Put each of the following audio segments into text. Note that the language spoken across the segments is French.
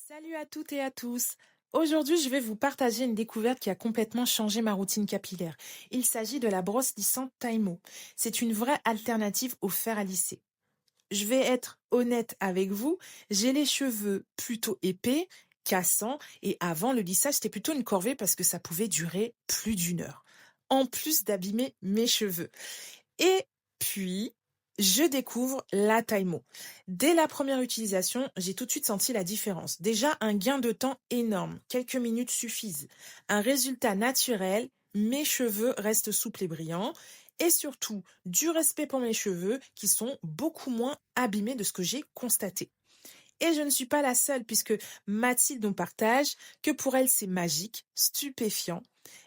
Salut à toutes et à tous. Aujourd'hui, je vais vous partager une découverte qui a complètement changé ma routine capillaire. Il s'agit de la brosse lissante Taimo. C'est une vraie alternative au fer à lisser. Je vais être honnête avec vous, j'ai les cheveux plutôt épais, cassants, et avant le lissage, c'était plutôt une corvée parce que ça pouvait durer plus d'une heure. En plus d'abîmer mes cheveux. Et puis, je découvre la Taimo. Dès la première utilisation, j'ai tout de suite senti la différence. Déjà, un gain de temps énorme. Quelques minutes suffisent. Un résultat naturel. Mes cheveux restent souples et brillants. Et surtout, du respect pour mes cheveux qui sont beaucoup moins abîmés de ce que j'ai constaté. Et je ne suis pas la seule puisque Mathilde nous partage que pour elle c'est magique, stupéfiant.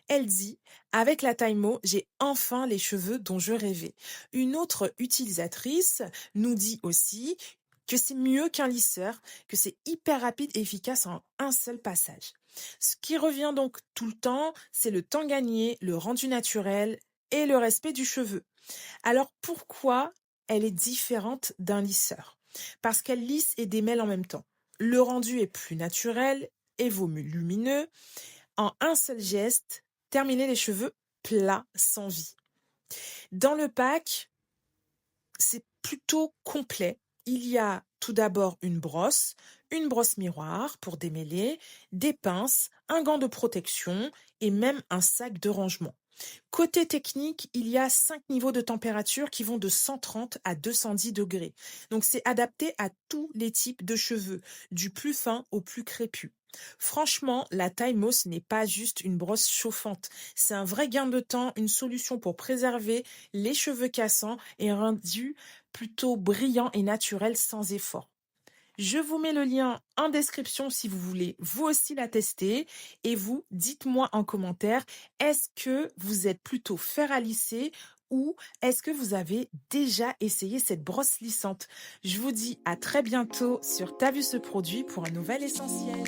Elle dit, avec la Taimo, j'ai enfin les cheveux dont je rêvais. Une autre utilisatrice nous dit aussi que c'est mieux qu'un lisseur, que c'est hyper rapide et efficace en un seul passage. Ce qui revient donc tout le temps, c'est le temps gagné, le rendu naturel et le respect du cheveu. Alors pourquoi elle est différente d'un lisseur? Parce qu'elle lisse et démêle en même temps. Le rendu est plus naturel et volumineux. En un seul geste, terminer les cheveux plats sans vie. Dans le pack, c'est plutôt complet. Il y a tout d'abord une brosse miroir pour démêler, des pinces, un gant de protection et même un sac de rangement. Côté technique, il y a 5 niveaux de température qui vont de 130 à 210 degrés. Donc c'est adapté à tous les types de cheveux, du plus fin au plus crépus. Franchement, la Taimo, ce n'est pas juste une brosse chauffante. C'est un vrai gain de temps, une solution pour préserver les cheveux cassants et un rendu plutôt brillant et naturel sans effort. Je vous mets le lien en description si vous voulez vous aussi la tester. Et vous, dites-moi en commentaire, est-ce que vous êtes plutôt fer à lisser ou est-ce que vous avez déjà essayé cette brosse lissante? Je vous dis à très bientôt sur T'as vu ce produit pour un nouvel essentiel.